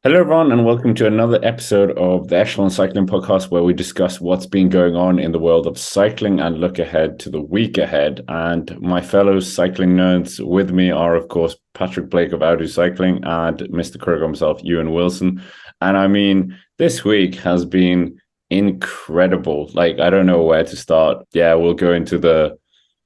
Hello, everyone, and welcome to another episode of the Echelon Cycling Podcast, where we discuss what's been going on in the world of cycling and look ahead to the week ahead. And my fellow cycling nerds with me are, of course, Patrick Blake of Outdo Cycling and Mr. Krug himself, Ewan Wilson. And I mean, this week has been incredible. Like, I don't know where to start. Yeah, we'll go into the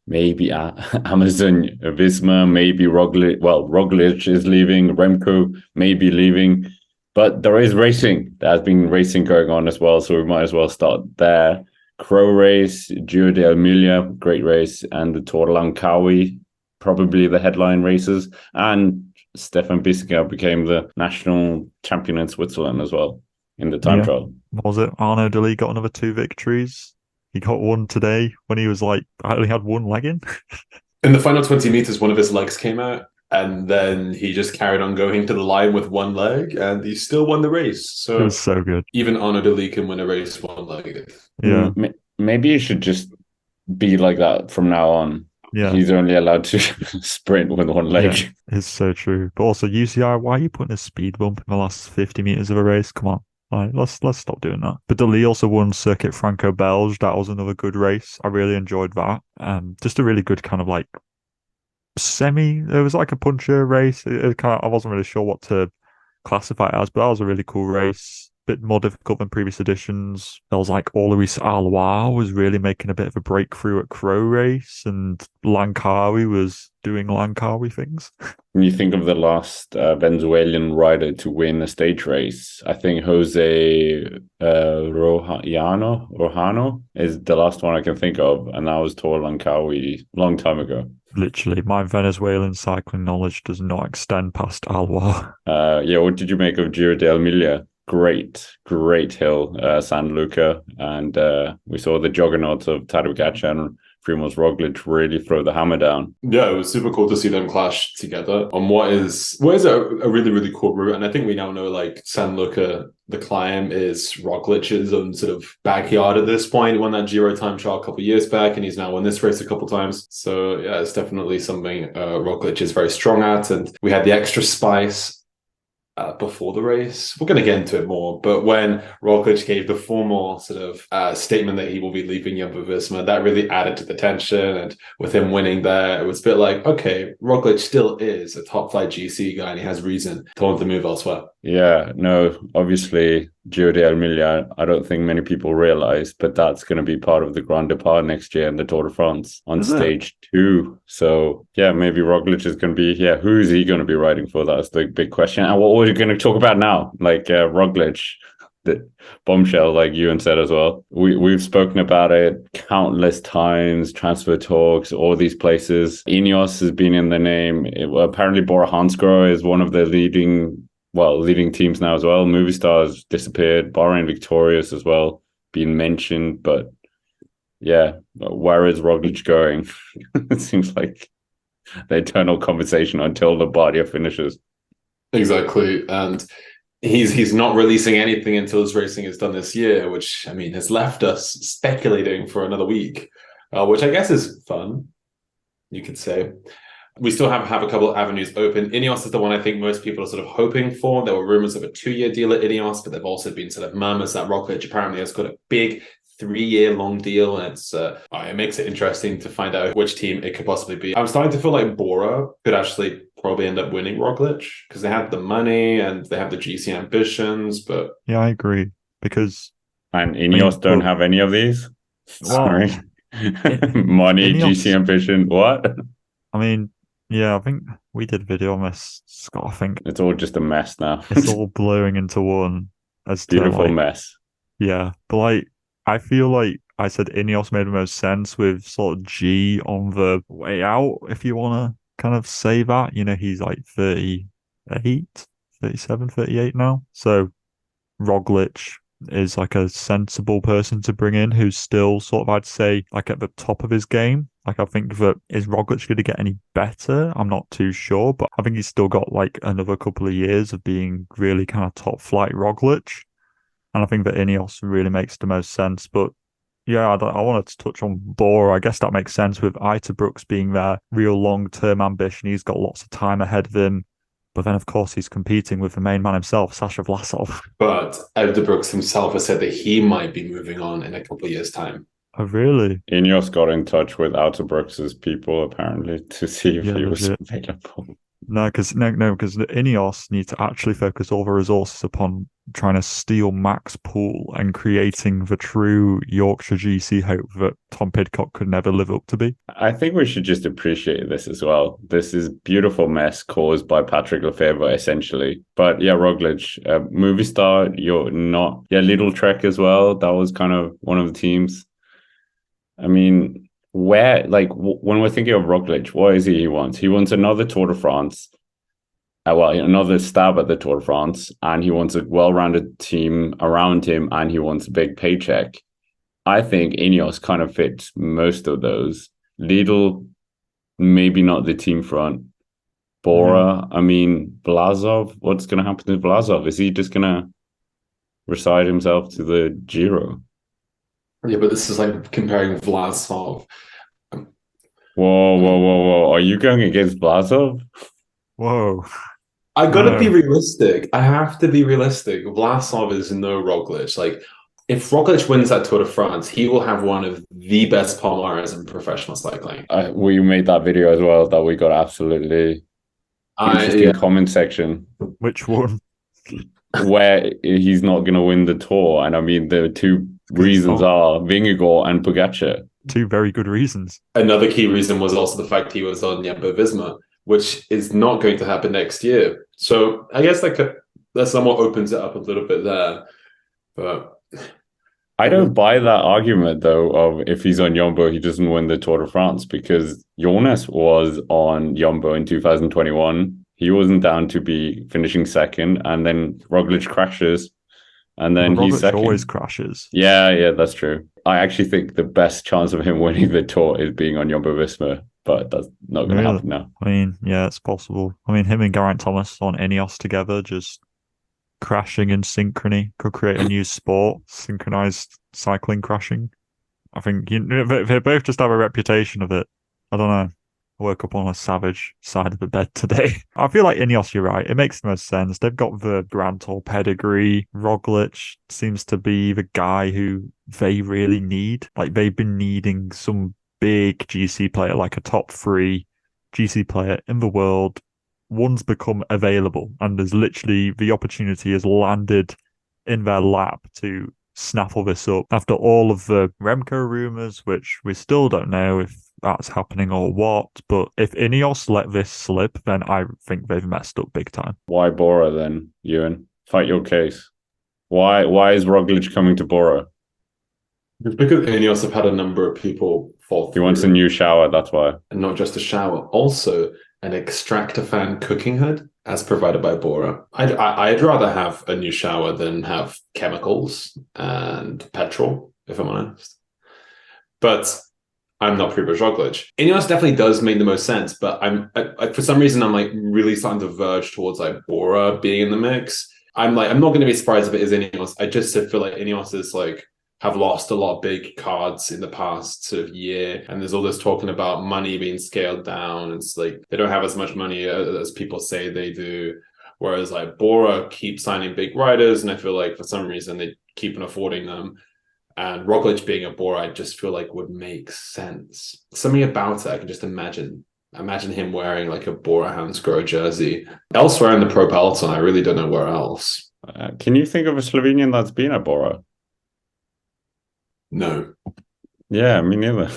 maybe Amazon Visma, maybe Roglic. Well, Roglic is leaving, Remco may be leaving. But there is racing. There's been racing going on as well, so we might as well start there. Crow race, Giro d'Emilia, great race, and the Toro Langkawi, probably the headline races. And Stefan Bissegger became the national champion in Switzerland as well in the time Yeah. trial. What was it? Arnaud Delis got another two victories. He got one today when he was like, I only had one leg in. In the final 20 meters, one of his legs came out, and then he just carried on going to the line with one leg, and he still won the race. It So was so good. even Arnaud Delis can win a race one-legged. Yeah. Maybe it should just be like that from now on. Yeah. He's only allowed to sprint with one leg. Yeah. It's so true. But also UCI, why are you putting a speed bump in the last 50 meters of a race? Come on. Like, let's stop doing that. But Delis also won Circuit Franco-Belge. That was another good race. I really enjoyed that. Just a really good kind of like it was like a puncher race. It kind of, I wasn't really sure what to classify it as, but that was a really cool race. Bit more difficult than previous editions. There was like Ulrich Alois was really making a bit of a breakthrough at Crow Race, and Langkawi was doing Langkawi things. When you think of the last Venezuelan rider to win a stage race, I think Jose Rojano is the last one I can think of, and that was Tor Langkawi a long time ago. Literally, my Venezuelan cycling knowledge does not extend past Alois. Yeah, what did you make of Giro d'Emilia? Great hill, San Luca, and we saw the juggernauts of Tadej Pogačar and Primož Roglic really throw the hammer down. Yeah, it was super cool to see them clash together on what is a really, really cool route. And I think we now know like San Luca, the climb is Roglic's own sort of backyard at this point. He won that Giro time trial a couple of years back, and he's now won this race a couple of times. So yeah, it's definitely something Roglic is very strong at. And we had the extra spice before the race. We're going to get into it more, but when Roglic gave the formal sort of statement that he will be leaving Jumbo Visma, that really added to the tension. And with him winning there, it was a bit like, okay, Roglic still is a top flight GC guy, and he has reason to want to move elsewhere. Yeah, no, obviously Giro d'Emilia, I don't think many people realize, but that's going to be part of the Grand Depart next year in the Tour de France on stage 2. So yeah, maybe Roglic is going to be, who is he going to be riding for? That's the big question. And what we're going to talk about now, like Roglic, the bombshell, like Ewan said as well. We've spoken about it countless times, transfer talks, all these places. Ineos has been in the name. Apparently Bora Hansgrohe is one of the leading teams now as well. Movistar has disappeared. Bahrain Victorious as well, being mentioned. But yeah, where is Roglic going? It seems like the eternal conversation until Lomabardia finishes. Exactly. And he's not releasing anything until his racing is done this year, which, I mean, has left us speculating for another week, which I guess is fun, you could say. We still have a couple of avenues open. Ineos is the one I think most people are sort of hoping for. There were rumors of a 2-year deal at Ineos, but there've also been sort of murmurs that Roglic apparently has got a big 3-year long deal, and it makes it interesting to find out which team it could possibly be. I'm starting to feel like Bora could actually probably end up winning Roglic because they have the money and they have the GC ambitions, but... Yeah, I agree, because... And Ineos don't have any of these? Sorry. Money, Ineos, GC ambition, what? I mean... Yeah, I think we did a video on this, Scott. I think it's all just a mess now. It's all blurring into one. Beautiful mess. Yeah, but like I feel like I said Ineos made the most sense with sort of G on the way out, if you want to kind of say that. You know, he's like 38, 37, 38 now. So Roglic is like a sensible person to bring in who's still sort of, I'd say, like at the top of his game. Like, I think that is Roglic going to get any better? I'm not too sure, but I think he's still got like another couple of years of being really kind of top flight Roglic. And I think that Ineos really makes the most sense. But yeah, I wanted to touch on Bora. I guess that makes sense with Ita Brooks being their real long-term ambition. He's got lots of time ahead of him. But then, of course, he's competing with the main man himself, Sasha Vlasov. But Brooks himself has said that he might be moving on in a couple of years' time. Oh, really? Ineos got in touch with Brooks's people apparently to see if he was available. No, because the Ineos need to actually focus all the resources upon trying to steal Max Poole and creating the true Yorkshire GC hope that Tom Pidcock could never live up to be. I think we should just appreciate this as well. This is beautiful mess caused by Patrick Lefevre, essentially. But yeah, Roglic, movie star, you're not. Yeah, Little Trek as well. That was kind of one of the teams. I mean, when we're thinking of Roglic, what is he wants? He wants another Tour de France. Another stab at the Tour de France, and he wants a well-rounded team around him, and he wants a big paycheck. I think Ineos kind of fits most of those. Lidl, maybe not the team front. Bora, I mean, Vlasov, what's going to happen to Vlasov? Is he just going to recite himself to the Giro? Yeah, but this is like comparing Vlasov. Whoa. Are you going against Vlasov? Whoa. I gotta be realistic. I have to be realistic. Vlasov is no Roglic. Like, if Roglic wins that Tour de France, he will have one of the best palmares in professional cycling. We made that video as well that we got absolutely interesting comment section. Which one? Where he's not going to win the Tour. And I mean, the two reasons are Vingegaard and Pogačar. Two very good reasons. Another key reason was also the fact he was on Jumbo Visma, which is not going to happen next year. So I guess that somewhat opens it up a little bit there. But I don't buy that argument, though, of if he's on Jumbo, he doesn't win the Tour de France, because Jonas was on Jumbo in 2021. He wasn't down to be finishing second, and then Roglic crashes, and then he's second. Always crashes. Yeah, that's true. I actually think the best chance of him winning the Tour is being on Jumbo Visma, but that's not going to happen now. I mean, yeah, it's possible. I mean, him and Geraint Thomas on Ineos together, just crashing in synchrony, could create a new sport, synchronized cycling crashing. I think they both just have a reputation of it. I don't know. I woke up on a savage side of the bed today. I feel like Ineos, you're right. It makes the most sense. They've got the Grand Tour pedigree. Roglic seems to be the guy who they really need. Like, they've been needing some big GC player, like a top 3 GC player in the world. One's become available, and there's literally the opportunity has landed in their lap to snaffle this up after all of the Remco rumours, which we still don't know if that's happening or what. But if Ineos let this slip, then I think they've messed up big time. Why Bora then, Ewan? Fight your case. Why is Roglic coming to Bora? It's because Ineos have had a number of people fall through. He wants a new shower, that's why. And not just a shower, also an extractor fan cooking hood, as provided by Bora. I'd rather have a new shower than have chemicals and petrol, if I'm honest. But I'm not Primož Roglic. Ineos definitely does make the most sense, but for some reason I'm like really starting to verge towards like Bora being in the mix. I'm not going to be surprised if it is Ineos. I just feel like Ineos is like have lost a lot of big cards in the past sort of year, and there's all this talking about money being scaled down. It's like they don't have as much money as people say they do, whereas like Bora keeps signing big riders, and I feel like for some reason they keep on affording them. And Roglic being a Bora, I just feel like would make sense. Something about it, I can just imagine him wearing like a Bora Hansgrohe jersey. Elsewhere in the Pro Peloton, I really don't know where else. Can you think of a Slovenian that's been at Bora? No. Yeah, me neither.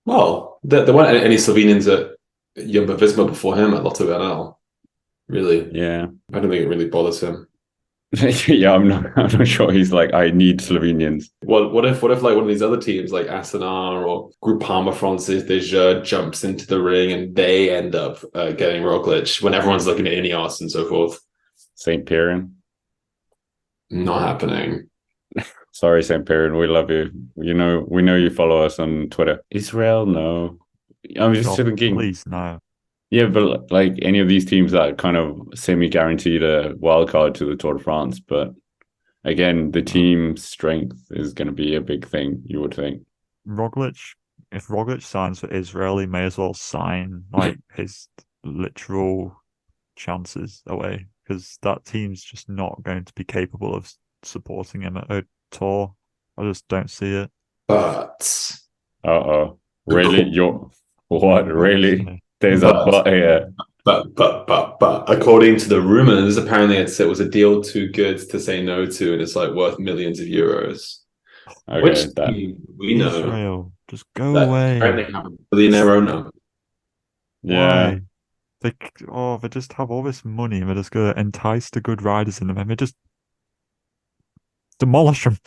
Well, there weren't any Slovenians at Jumbo Visma before him at Lotto NL. Really? Yeah. I don't think it really bothers him. Yeah, I'm not sure he's like, I need Slovenians. What if like one of these other teams like Astana or Groupama Francis Deja jumps into the ring and they end up getting Roglic when everyone's looking at Ineos and so forth? St. Piran? Not happening. Sorry, St. Piran, we love you. We know you follow us on Twitter. Israel, no. I'm just thinking. Please, no. Yeah, but like any of these teams that kind of semi-guaranteed a wild card to the Tour de France. But again, the team strength is going to be a big thing, you would think. Roglic, if Roglic signs for Israel, he may as well sign like his literal chances away because that team's just not going to be capable of supporting him at a Tour. I just don't see it. But really, you're what? Really? There's a But- but here. but according to the rumors, apparently it was a deal too good to say no to, and it's like worth millions of euros. Okay, Which that we know Israel, just go that away. apparently have a billionaire owner. yeah. Why? They just have all this money and they're just going to entice the good riders in them and they just demolish them.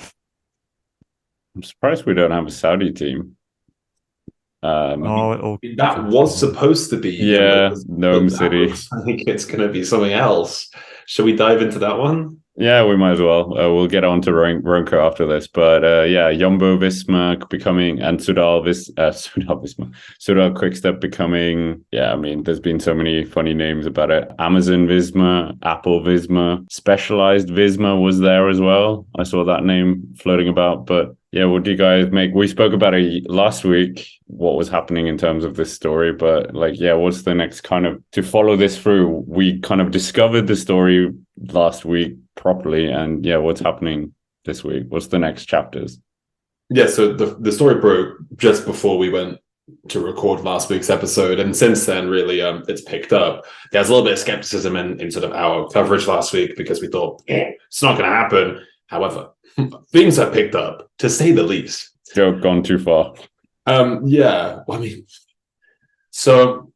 I'm surprised we don't have a Saudi team. That was supposed to be yeah, Nome City. Looks like it's going to be something else. Shall we dive into that one? Yeah, we might as well. We'll get on to Remco after this, but yeah, Jumbo Visma becoming and Sudal Quickstep becoming. Yeah, I mean, there's been so many funny names about it. Amazon Visma, Apple Visma, Specialized Visma was there as well. I saw that name floating about, but yeah, what do you guys make? We spoke about it last week, what was happening in terms of this story, but like, yeah, what's the next kind of to follow this through? We kind of discovered the story last week properly, and yeah, what's happening this week? What's the next chapters? Yeah, so the story broke just before we went to record last week's episode, and since then, really, it's picked up. There's a little bit of skepticism in sort of our coverage last week because we thought it's not going to happen. However, things have picked up, to say the least. Joke gone too far. Yeah, I mean, so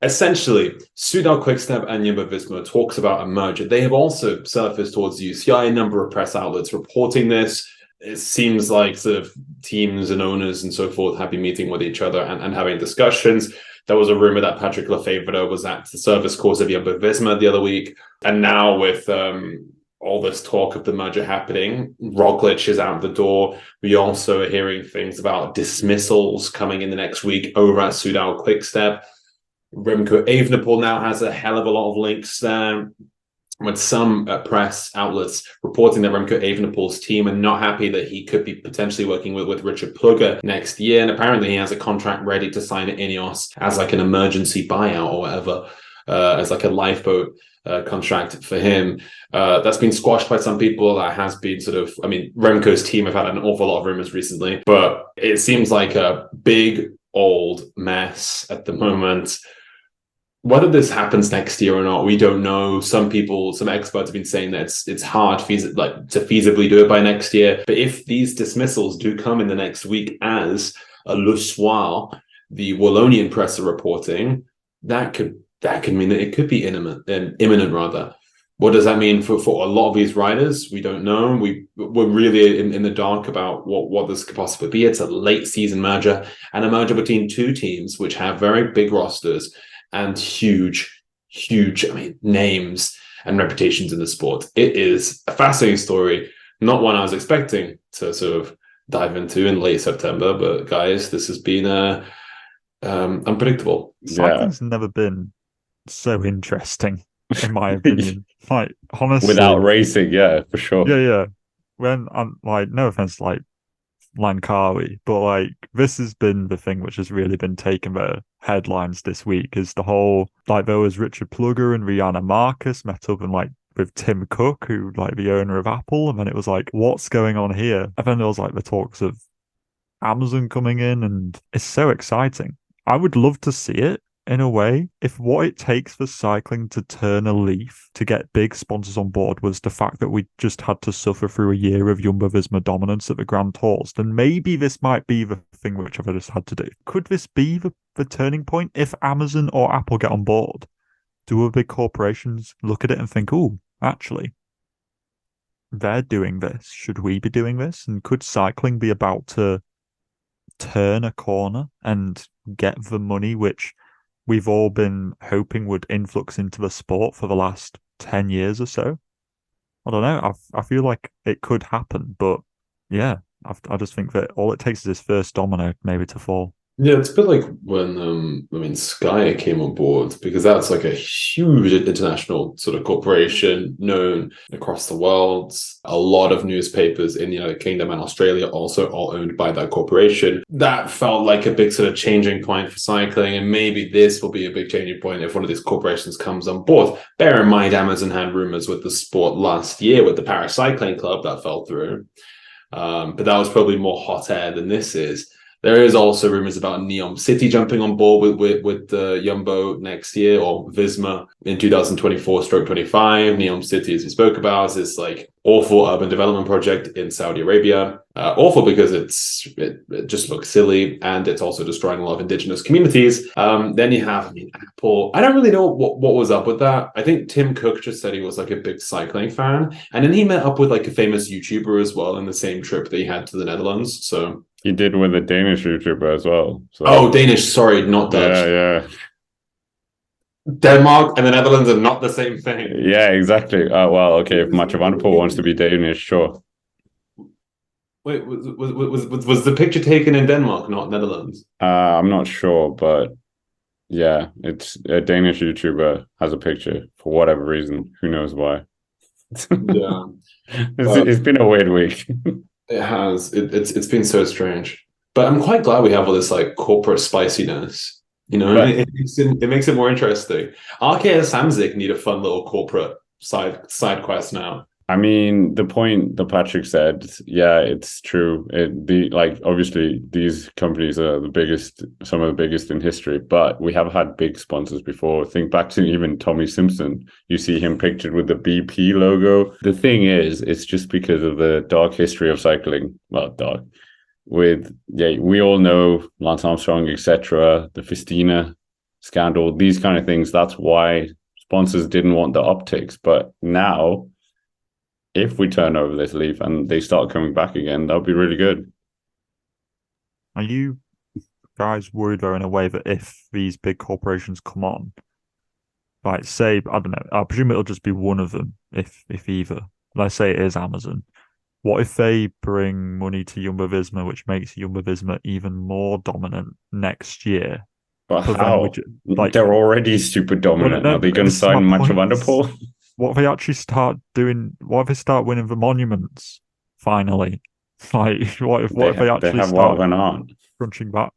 essentially, Sudal Quickstep and Jumbo Visma talks about a merger. They have also surfaced towards the UCI, a number of press outlets reporting this. It seems like sort of teams and owners and so forth have been meeting with each other and having discussions. There was a rumor that Patrick Lefevre was at the service course of Jumbo Visma the other week. And now with all this talk of the merger happening, Roglic is out the door. We also are hearing things about dismissals coming in the next week over at Sudal Quickstep. Remco Evenepoel now has a hell of a lot of links there, with some press outlets reporting that Remco Evenepoel's team are not happy that he could be potentially working with Richard Plugger next year. And apparently he has a contract ready to sign at Ineos as like an emergency buyout or whatever, as like a lifeboat contract for him. That's been squashed by some people. That has been sort of, I mean, Remco's team have had an awful lot of rumors recently, but it seems like a big old mess at the moment. Whether this happens next year or not, we don't know. Some experts have been saying that it's hard to feasibly do it by next year. But if these dismissals do come in the next week, as Le Soir, the Wallonian press are reporting, that could mean that it could be imminent rather. What does that mean for a lot of these riders? We don't know. We're really in the dark about what this could possibly be. It's a late season merger, and a merger between two teams which have very big rosters and huge, names and reputations in the sport. It is a fascinating story, not one I was expecting to sort of dive into in late September, but guys, this has been unpredictable. Cycling's never been so interesting, in my opinion. Like, honestly, without racing, yeah, for sure. Yeah. When I'm like, no offense, like Langkawi, but like this has been the thing which has really been taking the headlines this week. Is the whole like there was Richard Plugger and Rihanna Marcus met up and like with Tim Cook, who like the owner of Apple, and then it was like, what's going on here? And then there was like the talks of Amazon coming in, and it's so exciting. I would love to see it. In a way, if what it takes for cycling to turn a leaf to get big sponsors on board was the fact that we just had to suffer through a year of Jumbo Visma dominance at the Grand Tours, then maybe this might be the thing which I've just had to do. Could this be the turning point if Amazon or Apple get on board? Do big corporations look at it and think, oh, actually, they're doing this. Should we be doing this? And could cycling be about to turn a corner and get the money which we've all been hoping would influx into the sport for the last 10 years or so? I don't know. I feel like it could happen, but yeah, I just think that all it takes is this first domino maybe to fall. Yeah, it's a bit like when Sky came on board, because that's like a huge international sort of corporation known across the world. A lot of newspapers in the United Kingdom and Australia also all owned by that corporation. That felt like a big sort of changing point for cycling, and maybe this will be a big changing point if one of these corporations comes on board. Bear in mind, Amazon had rumors with the sport last year with the Paris Cycling Club that fell through. But that was probably more hot air than this is. There is also rumors about Neom City jumping on board with the Jumbo next year, or Visma in 2024/25. Neom City, as we spoke about, is this like awful urban development project in Saudi Arabia. Awful because it just looks silly, and it's also destroying a lot of indigenous communities. Then you have Apple. I don't really know what was up with that. I think Tim Cook just said he was like a big cycling fan, and then he met up with like a famous YouTuber as well in the same trip that he had to the Netherlands. So He did with a Danish YouTuber as well. So. Oh, Danish. Sorry, not Dutch. Yeah. Denmark and the Netherlands are not the same thing. Yeah, exactly. Well, okay. If Mathieu van der Poel wants to be Danish, sure. Wait, was the picture taken in Denmark, not Netherlands? I'm not sure, but yeah, it's a Danish YouTuber has a picture for whatever reason. Who knows why? Yeah, it's been a weird week. It has. It's been so strange. But I'm quite glad we have all this like corporate spiciness. You know, But- it makes it more interesting. RKS Samsic need a fun little corporate side quest now. I mean, the point that Patrick said, yeah, it's true. Obviously these companies are some of the biggest in history, but we have had big sponsors before. Think back to even Tommy Simpson. You see him pictured with the BP logo. The thing is, it's just because of the dark history of cycling. Well, dark. We all know Lance Armstrong, etc., the Festina scandal, these kind of things. That's why sponsors didn't want the optics. But now, if we turn over this leaf and they start coming back again, that would be really good. Are you guys worried though in a way that if these big corporations come on, like say, I don't know, I presume it'll just be one of them, if either. Let's say it is Amazon. What if they bring money to Jumbo Visma, which makes Jumbo Visma even more dominant next year? But how? They're already super dominant. Are they going to sign Mathieu van der Poel? What if they actually start doing? What if they start winning the monuments finally? Like, what if they actually start crunching back?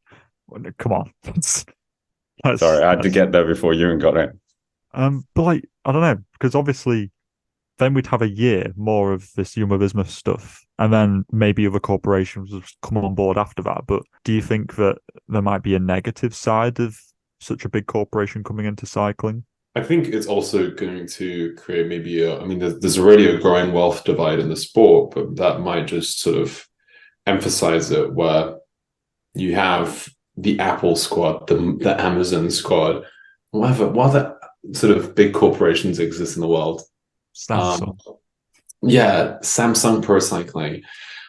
Come on. Sorry, I had to get there before you got it. But like, I don't know, because obviously then we'd have a year more of this Jumbo Visma stuff, and then maybe other corporations will come on board after that. But do you think that there might be a negative side of such a big corporation coming into cycling? I think it's also going to create maybe there's already a growing wealth divide in the sport, but that might just sort of emphasize it, where you have the Apple squad, the Amazon squad, what other sort of big corporations exist in the world? Samsung. Samsung Pro Cycling,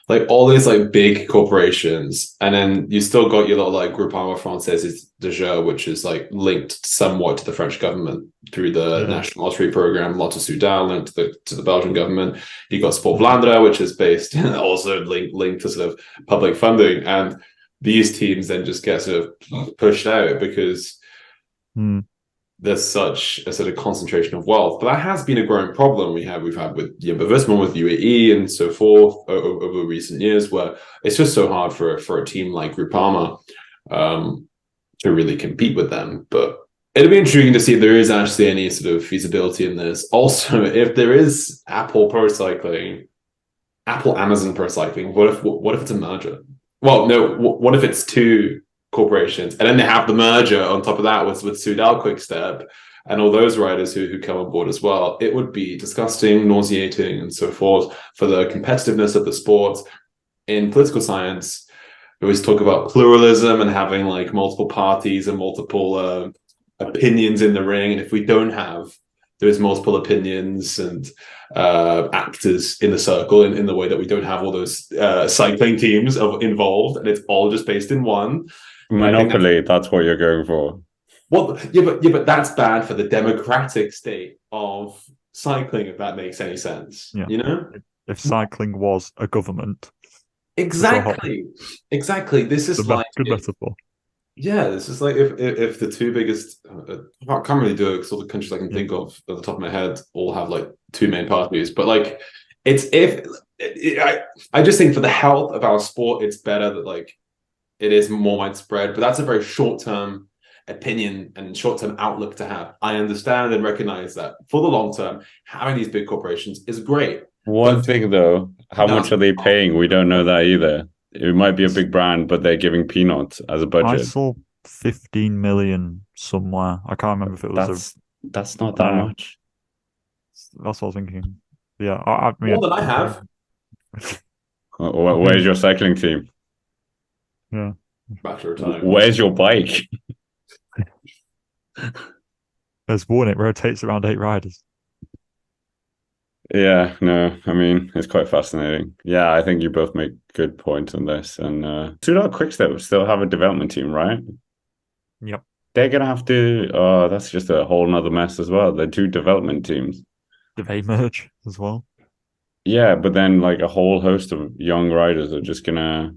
like all these like big corporations, and then you still got your little like Groupama Française de Jeux, which is like linked somewhat to the French government through the National Lottery Program, Lotto Soudal, linked to the Belgian government. You got Sport Vlaanderen, which is based also linked to sort of public funding, and these teams then just get sort of pushed out because there's such a sort of concentration of wealth. But that has been a growing problem we've had with Jumbo Visma, with UAE and so forth over recent years, where it's just so hard for a team like Groupama to really compete with them. But it'll be intriguing to see if there is actually any sort of feasibility in this. Also, if there is Apple Amazon Pro Cycling, what if it's a merger? Well, no, what if it's two corporations, and then they have the merger on top of that with Soudal Quickstep and all those riders who come on board as well? It would be disgusting, nauseating, and so forth for the competitiveness of the sport. In political science, we always talk about pluralism and having like multiple parties and multiple opinions in the ring. And if we don't have those multiple opinions and actors in the circle in the way that we don't have all those cycling teams involved, and it's all just based in one monopoly, that's what you're going for. Well, but that's bad for the democratic state of cycling, if that makes any sense. Yeah. You know, if cycling was a government, exactly. This is like good metaphor. Yeah, it's just like if the two biggest, I can't really do it because all the countries I can think of at the top of my head all have like two main parties. But like, it's I just think for the health of our sport, it's better that like it is more widespread. But that's a very short term opinion and short term outlook to have. I understand and recognize that for the long term, having these big corporations is great. One thing though, how much are they paying? We don't know that either. It might be a big brand, but they're giving peanuts as a I budget. saw 15 million somewhere. I can't remember if it was that's not that much. That's what I was thinking. Yeah, I mean, more than I have. Where's your cycling team? Yeah. Bachelor of time. Where's your bike? There's one, it rotates around 8 riders. Yeah, no, I mean, it's quite fascinating. Yeah, I think you both make good points on this. And Soudal Quickstep still have a development team, right? Yep. They're going to have to, oh, that's just a whole nother mess as well. They're two development teams. Do they merge as well? Yeah, but then like a whole host of young riders are just going to...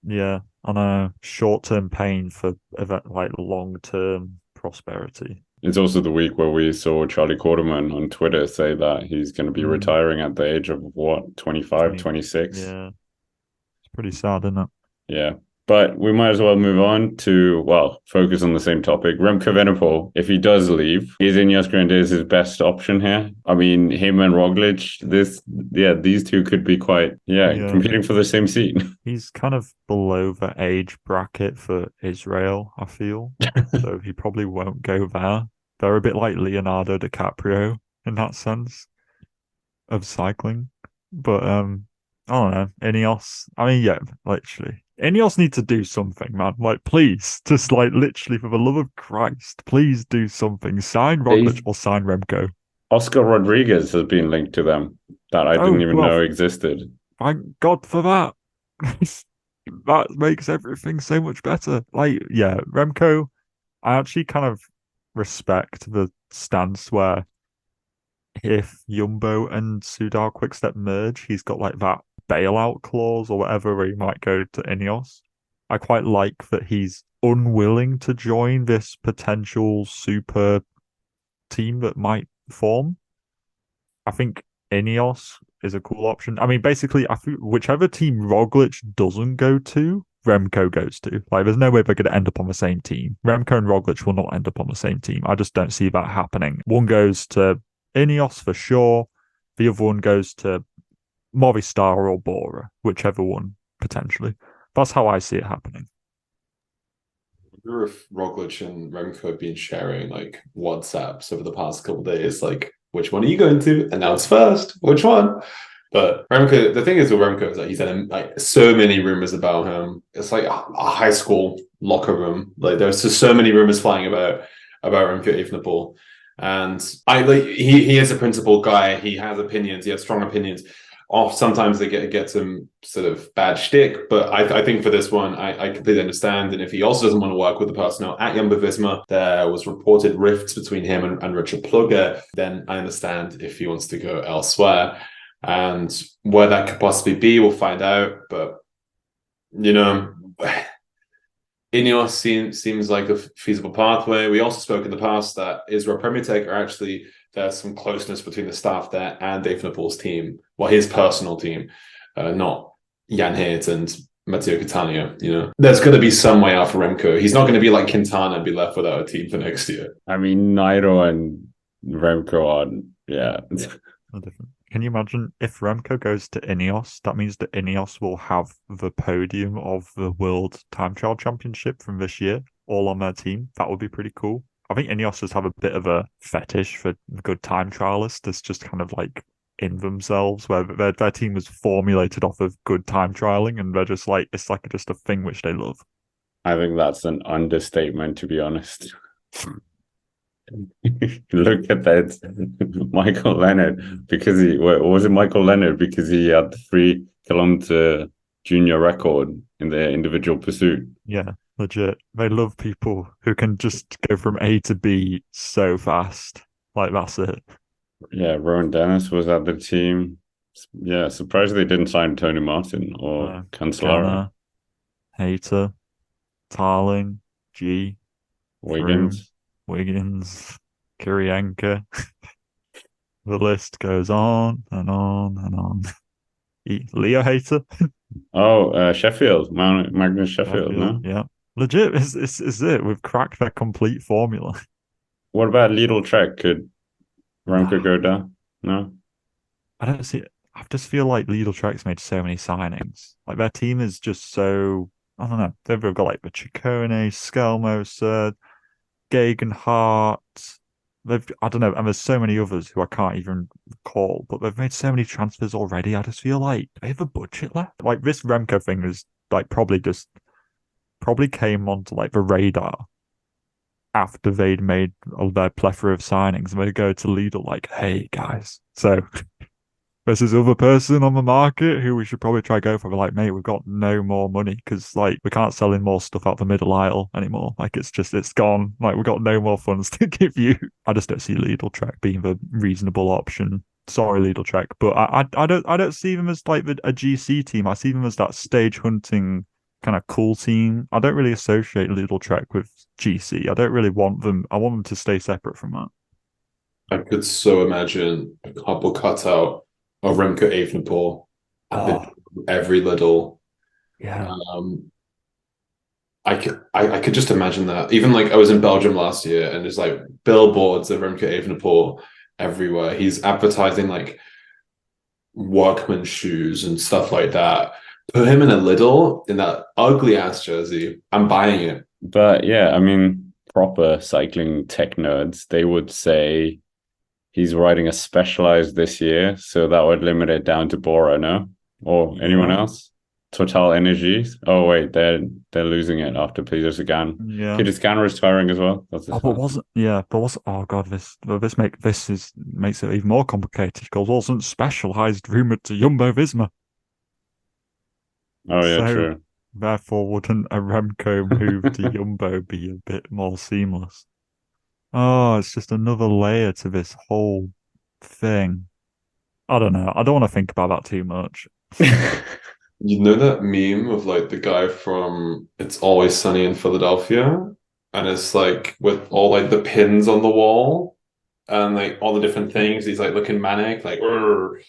Yeah, on a short-term pain for like long-term prosperity. It's also the week where we saw Charlie Corderman on Twitter say that he's going to be retiring at the age of what, 25, 26? Yeah. It's pretty sad, isn't it? Yeah. But we might as well move on to, well, focus on the same topic. Remco Evenepoel, if he does leave, is Ineos Grenadiers his best option here? I mean, him and Roglic, these two could be quite, competing for the same seat. He's kind of below the age bracket for Israel, I feel. So he probably won't go there. They're a bit like Leonardo DiCaprio in that sense of cycling. But, I don't know. Ineos, I mean, yeah, literally. Ineos need to do something, man. Like, please, just like literally, for the love of Christ, please do something. Sign Roglic or sign Remco. Oscar Rodriguez has been linked to them that I didn't even know existed. Thank God for that. That makes everything so much better. Like, yeah, Remco, I actually kind of respect the stance where if Jumbo and Soudal Quickstep merge, he's got like that bailout clause or whatever where he might go to Ineos. I quite like that he's unwilling to join this potential super team that might form. I think Ineos is a cool option. I mean, basically, I think whichever team Roglic doesn't go to, Remco goes to. Like, there's no way they're going to end up on the same team. Remco and Roglic will not end up on the same team. I just don't see that happening. One goes to Ineos for sure. The other one goes to Movistar or Bora, whichever one, potentially. That's how I see it happening. I wonder if Roglic and Remco have been sharing like WhatsApps over the past couple of days, like, which one are you going to announce first? Which one? But Remco, the thing is with Remco is that he's had like so many rumors about him. It's like a high school locker room. Like there's just so many rumors flying about Remco Evenepoel. And he is a principled guy. He has opinions. He has strong opinions. Sometimes they get some sort of bad shtick, but I think for this one, I completely understand. And if he also doesn't want to work with the personnel at Jumbo Visma, there was reported rifts between him and Richard Plugger, then I understand if he wants to go elsewhere. And where that could possibly be, we'll find out. But, you know, Ineos seems like a feasible pathway. We also spoke in the past that Israel Premier Tech are actually... There's some closeness between the staff there and Evenepoel's team, well, his personal team, not Jan Hirt and Matteo Catania. You know, there's going to be some way out for Remco. He's not going to be like Quintana and be left without a team for next year. I mean, Nairo and Remco are, yeah. Can you imagine if Remco goes to Ineos? That means that Ineos will have the podium of the World Time Trial Championship from this year all on their team. That would be pretty cool. I think Ineos just have a bit of a fetish for good time trialists that's just kind of like in themselves, where their team was formulated off of good time trialing, and they're just like, it's like just a thing which they love. I think that's an understatement, to be honest. Look at that. Michael Leonard, because was it Michael Leonard? Because he had the 3 kilometer junior record in the individual pursuit. Yeah. Legit. They love people who can just go from A to B so fast. Like, that's it. Yeah, Rowan Dennis was at the team. Yeah, surprised they didn't sign Tony Martin or Cancellara. Hater, Tarling. G, Wiggins. Wiggins, Kirienka. The list goes on and on and on. Leo hater. Oh, Sheffield, Magnus Sheffield. No. Yeah, legit. Is it? We've cracked that complete formula. What about Lidl Trek? Could Remco go down? No. I don't see. I just feel like Lidl Trek's made so many signings. Like their team is just so. I don't know. They've got like the Ciccone, Skelmo, Gegenhardt. I don't know, and there's so many others who I can't even recall, but they've made so many transfers already. I just feel like they have a budget left. Like this Remco thing is like probably came onto like the radar after they'd made all their plethora of signings, and they go to Lidl like, hey guys, so there's this other person on the market who we should probably try go for. We're like, mate, we've got no more money because like we can't sell in more stuff out the middle aisle anymore. Like it's gone. Like we've got no more funds to give you. I just don't see Lidl Trek being the reasonable option. Sorry, Lidl Trek, but I don't see them as like a GC team. I see them as that stage hunting kind of cool team. I don't really associate Lidl Trek with GC. I don't really want them. I want them to stay separate from that. I could so imagine a couple cutout of Remco Evenepoel at every little. Yeah. I could just imagine that. Even like I was in Belgium last year and there's like billboards of Remco Evenepoel everywhere. He's advertising like workman shoes and stuff like that. Put him in a Lidl in that ugly ass jersey. I'm buying it. But yeah, I mean, proper cycling tech nerds, they would say he's riding a Specialized this year, so that would limit it down to Bora, no? Or anyone else? Total Energies. Oh wait, they're losing it after Peter Sagan. Yeah. Peter Sagan is retiring as well. That's Oh god, this makes it even more complicated because wasn't Specialized rumored to Jumbo Visma. Oh yeah, so, true. Therefore, wouldn't a Remco move to Jumbo be a bit more seamless? Oh, it's just another layer to this whole thing. I don't know. I don't want to think about that too much. You know that meme of like the guy from It's Always Sunny in Philadelphia? And it's like with all like the pins on the wall and like all the different things. He's like looking manic, like, "Urgh."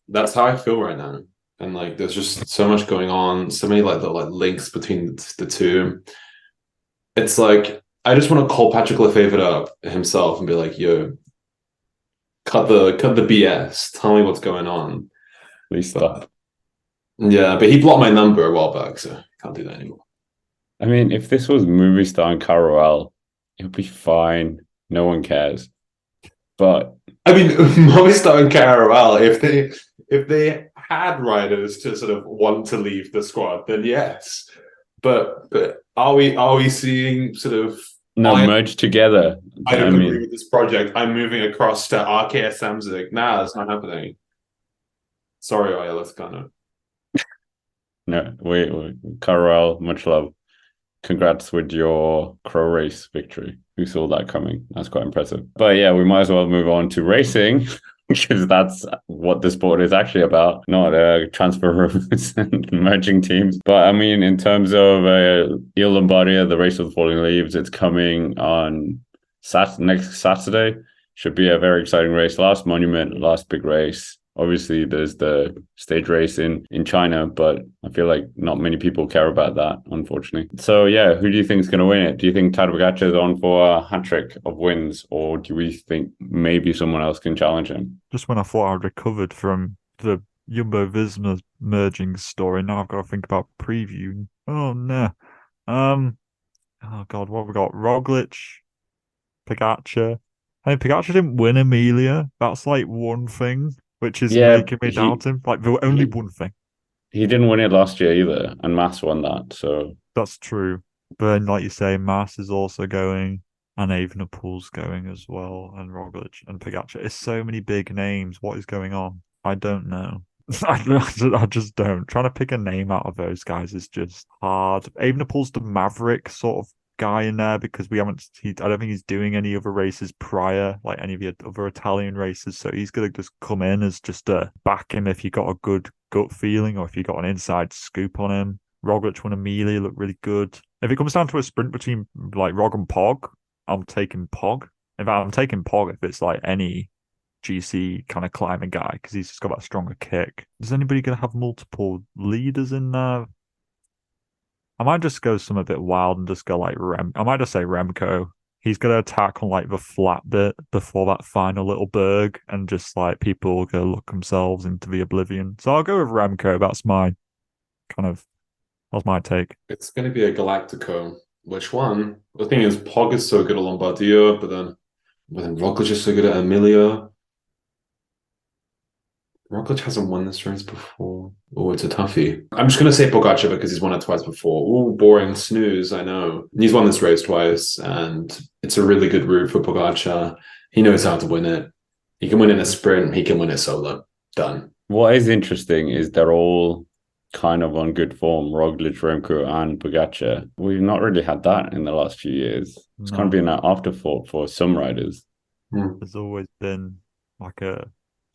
That's how I feel right now. And like there's just so much going on, so many like the like links between the two. It's like I just want to call Patrick Lefevre up himself and be like, yo, cut the BS. Tell me what's going on. Please stop. Yeah, but he blocked my number a while back, so can't do that anymore. I mean, if this was Movistar and Caroel, it would be fine. No one cares. But I mean, Movistar and Caroel, if they had riders to sort of want to leave the squad, then yes. But are we seeing sort of merge together? I don't agree with this project. I'm moving across to RKS Samsic. Nah, that's not happening. Sorry, Ayala Scano. No, we Caroel, much love. Congrats with your Crow Race victory. Who saw that coming? That's quite impressive. But yeah, we might as well move on to racing because that's what the sport is actually about, not transfer routes and merging teams. But I mean, in terms of Lomabardia, the race of the falling leaves, it's coming on next Saturday. Should be a very exciting race. Last monument, last big race. Obviously, there's the stage race in China, but I feel like not many people care about that, unfortunately. So, yeah, who do you think is going to win it? Do you think Tadej Pogačar is on for a hat-trick of wins, or do we think maybe someone else can challenge him? Just when I thought I'd recovered from the Jumbo Visma merging story, now I've got to think about preview. Oh, no. Oh, God, what have we got? Roglic, Pogačar. I mean, Pogačar didn't win Emilia. That's like one thing, which is making me doubt him. Like, the only one thing. He didn't win it last year either, and Mas won that, so... That's true. But then, like you say, Mas is also going, and Evenepoel's going as well, and Roglic and Pogačar. It's so many big names. What is going on? I don't know. I just don't. Trying to pick a name out of those guys is just hard. Evenepoel's the maverick sort of guy in there because I don't think he's doing any other races prior, like any of the other Italian races. So he's gonna just come in as just a back him if you got a good gut feeling or if you got an inside scoop on him. Roglic won Amelia, looked really good. If it comes down to a sprint between like Rog and Pog, I'm taking Pog. In fact, I'm taking Pog if it's like any GC kind of climbing guy because he's just got that stronger kick. Is anybody going to have multiple leaders in there? I might just go some a bit wild and just go like I might just say Remco. He's going to attack on like the flat bit before that final little berg, and just like people will go look themselves into the oblivion. So I'll go with Remco. That's my take. It's going to be a Galactico. Which one? The thing is, Pog is so good at Lombardia, but then Roglic is so good at Amelia. Roglic hasn't won this race before. Oh, it's a toughie. I'm just going to say Pogačar because he's won it twice before. Oh, boring snooze, I know. He's won this race twice, and it's a really good route for Pogačar. He knows how to win it. He can win in a sprint. He can win it solo. Done. What is interesting is they're all kind of on good form. Roglic, Remco, and Pogačar. We've not really had that in the last few years. It's kind of been an afterthought for some riders. There's always been like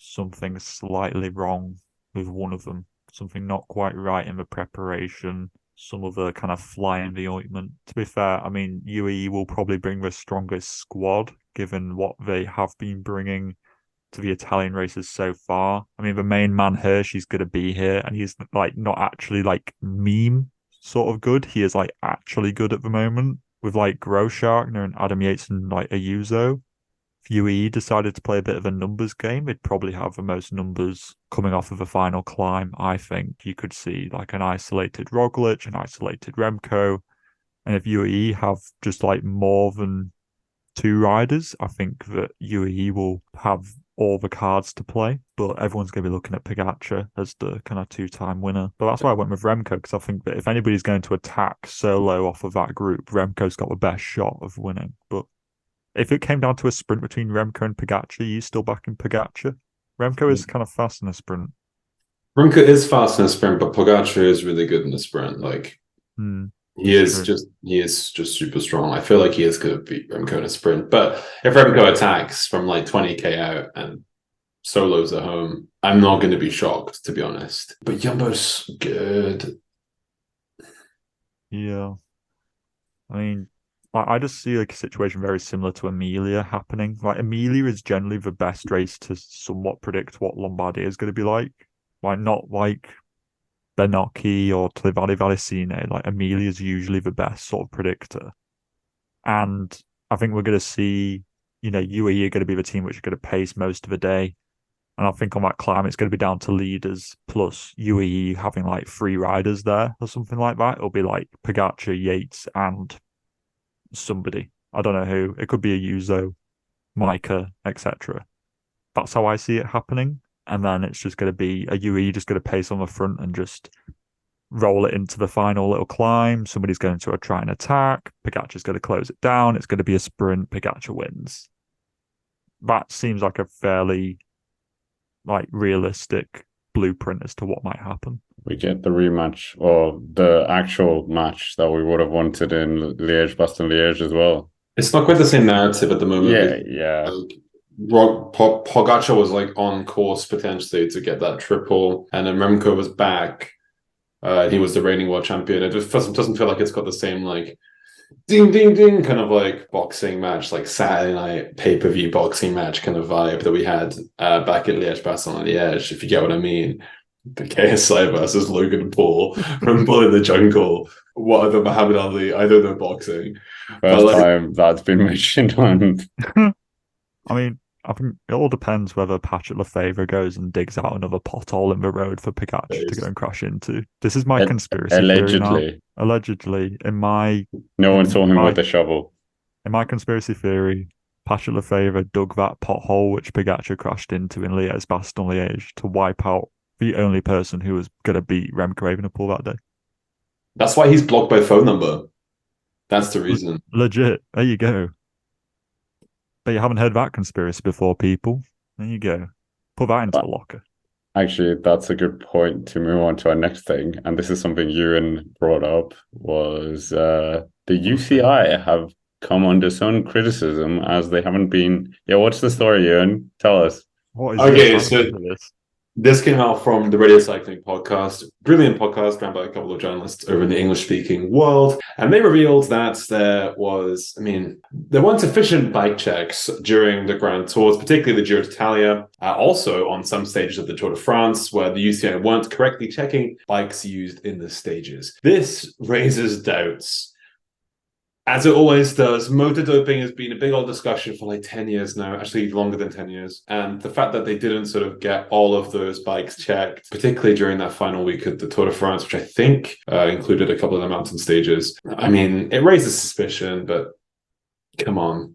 something slightly wrong with one of them, something not quite right in the preparation, some other kind of fly in the ointment. To be fair, I mean, UAE will probably bring the strongest squad given what they have been bringing to the Italian races so far. I mean, the main man Hirschi's going to be here, and he's like not actually like meme sort of good. He is like actually good at the moment with like Grosschartner and Adam Yates and like Ayuso. If UAE decided to play a bit of a numbers game, they'd probably have the most numbers coming off of the final climb. I think you could see like an isolated Roglic, an isolated Remco. And if UAE have just like more than two riders, I think that UAE will have all the cards to play. But everyone's going to be looking at Pogačar as the kind of two-time winner. But that's why I went with Remco, because I think that if anybody's going to attack solo off of that group, Remco's got the best shot of winning. But if it came down to a sprint between Remco and Pogačar, you still backing Pogačar? Remco is kind of fast in a sprint. Remco is fast in a sprint, but Pogačar is really good in the sprint. Like he is just super strong. I feel like he is going to beat Remco in a sprint. But if Remco attacks from like 20k out and solos at home, I'm not going to be shocked, to be honest. But Jumbo's good. Yeah. I mean, I just see like a situation very similar to Amelia happening. Like Amelia is generally the best race to somewhat predict what Lombardia is going to be like. Like not like Benocchi or Trevali Vallecine. Like Amelia is usually the best sort of predictor. And I think we're going to see, UAE are going to be the team which are going to pace most of the day. And I think on that climb, it's going to be down to leaders plus UAE having like 3 riders there or something like that. It'll be like Pogačar, Yates, and somebody. I don't know who. It could be a Ayuso, Micah, etc. That's how I see it happening. And then it's just going to be a UE just going to pace on the front and just roll it into the final little climb. Somebody's going to try and attack. Pogačar's going to close it down. It's going to be a sprint. Pogačar wins. That seems like a fairly realistic blueprint as to what might happen. We get the rematch or the actual match that we would have wanted in Liège-Bastogne-Liège as well. It's not quite the same narrative at the moment. Yeah. Pogačar was like on course potentially to get that triple, and then Remco was back. He was the reigning world champion. It just doesn't feel like it's got the same like ding ding ding kind of like boxing match, like Saturday night pay-per-view boxing match kind of vibe that we had back at Liège-Bastogne-Liège, if you get what I mean. The KSI versus Logan Paul from Bull in the Jungle. What other Muhammad Ali? I don't know boxing. First time that's been mentioned on. I mean, I think it all depends whether Patrick Lefevre goes and digs out another pothole in the road for Pogačar to go and crash into. This is my conspiracy theory now. Allegedly, no one saw him with a shovel. In my conspiracy theory, Patrick Lefevre dug that pothole which Pogačar crashed into in Liège-Bastogne-Liège to wipe out the only person who was going to beat Remco Evenepoel that day. That's why he's blocked by phone number. That's the reason. Legit. There you go. But you haven't heard that conspiracy before, people. There you go. Put that into the locker. Actually, that's a good point to move on to our next thing. And this is something Ewan brought up, was the UCI have come under some criticism as they haven't been... Yeah, what's the story, Ewan? Tell us. What is this? This came out from the Radio Cycling podcast, brilliant podcast ran by a couple of journalists over in the English-speaking world, and they revealed that there weren't sufficient bike checks during the Grand Tours, particularly the Giro d'Italia, also on some stages of the Tour de France, where the UCI weren't correctly checking bikes used in the stages. This raises doubts. As it always does, motor doping has been a big old discussion for like 10 years now, actually longer than 10 years. And the fact that they didn't sort of get all of those bikes checked, particularly during that final week of the Tour de France, which I think included a couple of the mountain stages. I mean, it raises suspicion, but come on.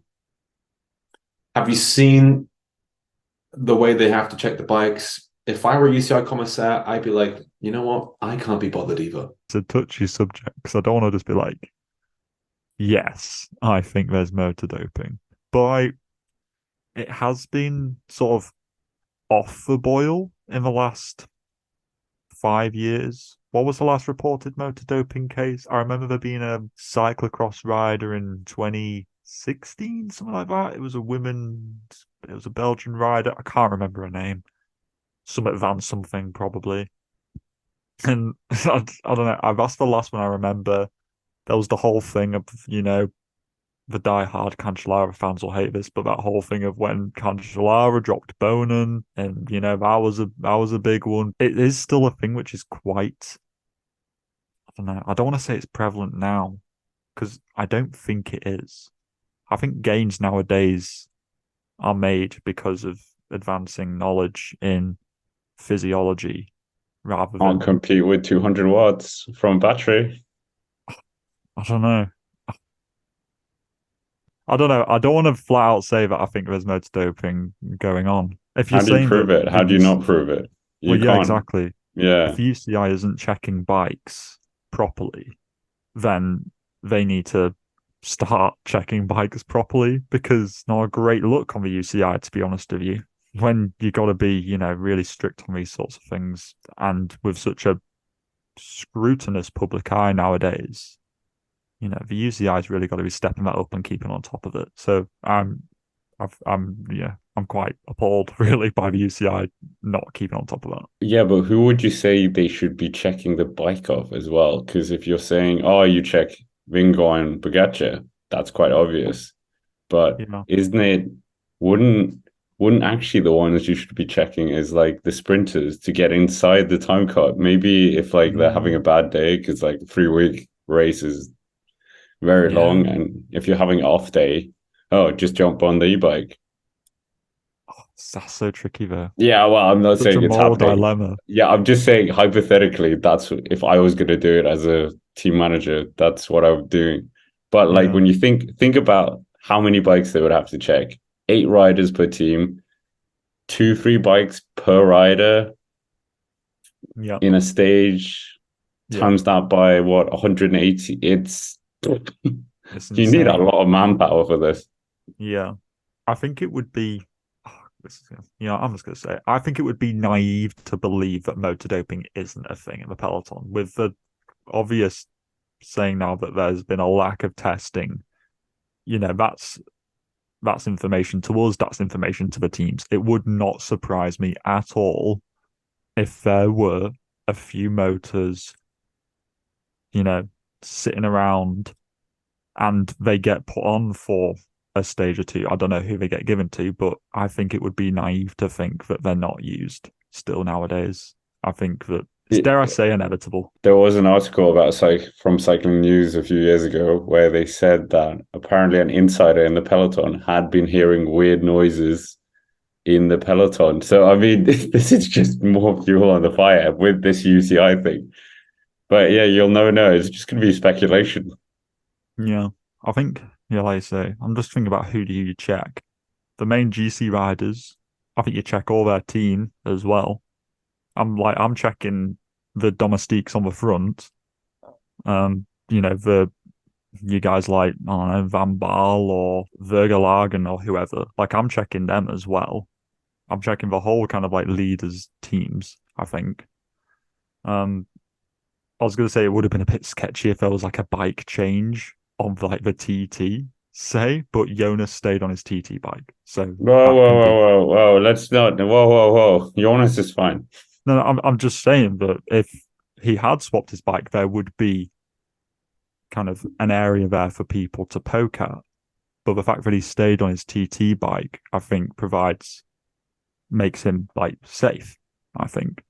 Have you seen the way they have to check the bikes? If I were UCI commissaire, I'd be like, you know what? I can't be bothered either. It's a touchy subject because I don't want to just be like, yes, I think there's motor doping. But it has been sort of off the boil in the last 5 years. What was the last reported motor doping case? I remember there being a cyclocross rider in 2016, something like that. It was a Belgian rider. I can't remember her name. Some advanced something, probably. And I don't know. That's the last one I remember. There was the whole thing of, the diehard Cancellara fans will hate this, but that whole thing of when Cancellara dropped Bonin, and that was a big one. It is still a thing which is quite, I don't know. I don't want to say it's prevalent now, because I don't think it is. I think gains nowadays are made because of advancing knowledge in physiology rather than Can't compete with 200 watts from battery. I don't know. I don't want to flat out say that I think there's motor doping going on. If you're How do you saying prove that it? How do you not prove it? You yeah, can't. exactly. Yeah. If UCI isn't checking bikes properly, then they need to start checking bikes properly, because it's not a great look on the UCI, to be honest with you. When you got to be, really strict on these sorts of things, and with such a scrutinous public eye nowadays. The UCI's really got to be stepping that up and keeping on top of it. So I'm quite appalled really by the UCI not keeping on top of that. Yeah, but who would you say they should be checking the bike of as well? Because if you're saying, oh, you check Vingegaard and Pogačar, that's quite obvious. But isn't it? Wouldn't actually the ones you should be checking is like the sprinters to get inside the time cut? Maybe if like they're having a bad day, because like 3-week race is very long, and if you're having an off day, just jump on the e-bike. That's so tricky though. Yeah, well, I'm not saying it's happening. Dilemma. Yeah, I'm just saying hypothetically, that's if I was going to do it as a team manager, that's what I would do. But like when you think about how many bikes they would have to check, 8 riders per team, 2-3 bikes per rider in a stage, times that by 180. It's you need a lot of manpower for this. Yeah, I think it would be. I'm just going to say, I think it would be naive to believe that motor doping isn't a thing in the peloton, with the obvious saying now that there's been a lack of testing. That's information to us. That's information to the teams. It would not surprise me at all if there were a few motors, sitting around, and they get put on for a stage or two. I don't know who they get given to, but I think it would be naive to think that they're not used still nowadays. I think that it's, dare I say, inevitable. There was an article about from Cycling News a few years ago where they said that apparently an insider in the peloton had been hearing weird noises in the peloton. So I mean, this is just more fuel on the fire with this UCI thing. But yeah, you'll never know. It's just going to be speculation. Yeah, I think, like I say, I'm just thinking about who do you check. The main GC riders, I think you check all their team as well. I'm checking the domestiques on the front. You guys like, I don't know, Van Baal or Vergelagen or whoever. Like, I'm checking them as well. I'm checking the whole kind of like leaders teams, I think. I was going to say it would have been a bit sketchy if there was like a bike change on like the TT. say, but Jonas stayed on his TT bike. So Whoa. Let's not. Whoa. Jonas is fine. No, I'm just saying that if he had swapped his bike, there would be kind of an area there for people to poke at. But the fact that he stayed on his TT bike, I think, makes him like safe. I think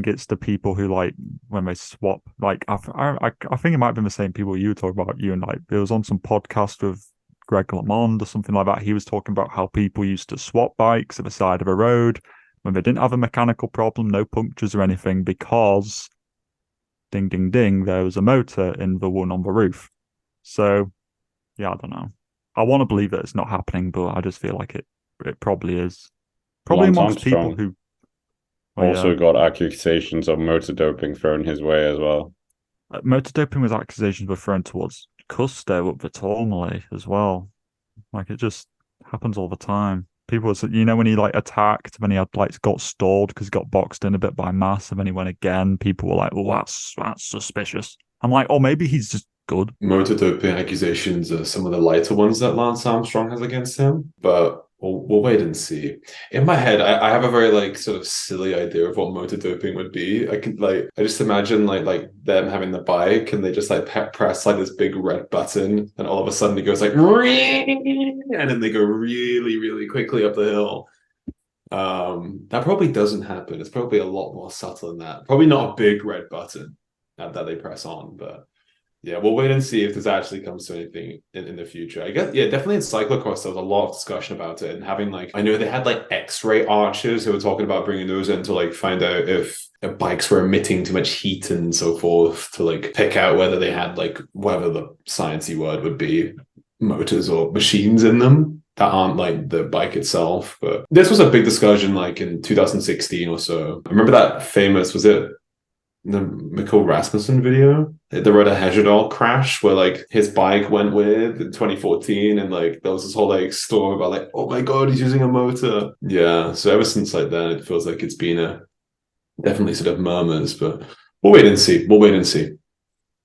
it's the people who like when they swap. Like I think it might have been the same people you were talking about. You and like it was on some podcast with Greg LeMond or something like that. He was talking about how people used to swap bikes at the side of a road when they didn't have a mechanical problem, no punctures or anything, because ding ding ding, there was a motor in the one on the roof. So yeah, I don't know. I want to believe that it's not happening, but I just feel like it probably is. Probably Lance amongst Armstrong people who also got accusations of motor doping thrown his way as well. Motor doping was accusations were thrown towards Custer up the Tourmalet as well. Like it just happens all the time. People, when he like attacked, when he had like got stalled because he got boxed in a bit by Mass, and then he went again. People were like, "Oh, that's suspicious." I'm like, "Oh, maybe he's just good." Motor doping accusations are some of the lighter ones that Lance Armstrong has against him, but we'll wait and see. In my head, I have a very like sort of silly idea of what motor doping would be. I just imagine like them having the bike and they just like press like this big red button, and all of a sudden it goes like, and then they go really, really quickly up the hill. That probably doesn't happen. It's probably a lot more subtle than that. Probably not a big red button that they press on, but yeah, we'll wait and see if this actually comes to anything in the future. I guess, yeah, definitely in cyclocross, there was a lot of discussion about it, and having like, I know they had like X-ray archers who were talking about bringing those in to like find out if bikes were emitting too much heat and so forth, to like pick out whether they had like, whatever the sciencey word would be, motors or machines in them that aren't like the bike itself. But this was a big discussion like in 2016 or so. I remember that famous, was it the Mikkel Rasmussen video, the Roda Hejerdal crash, where like his bike went with in 2014, and like there was this whole like story about like, oh my god, he's using a motor. Yeah, so ever since like then, it feels like it's been definitely sort of murmurs, but we'll wait and see.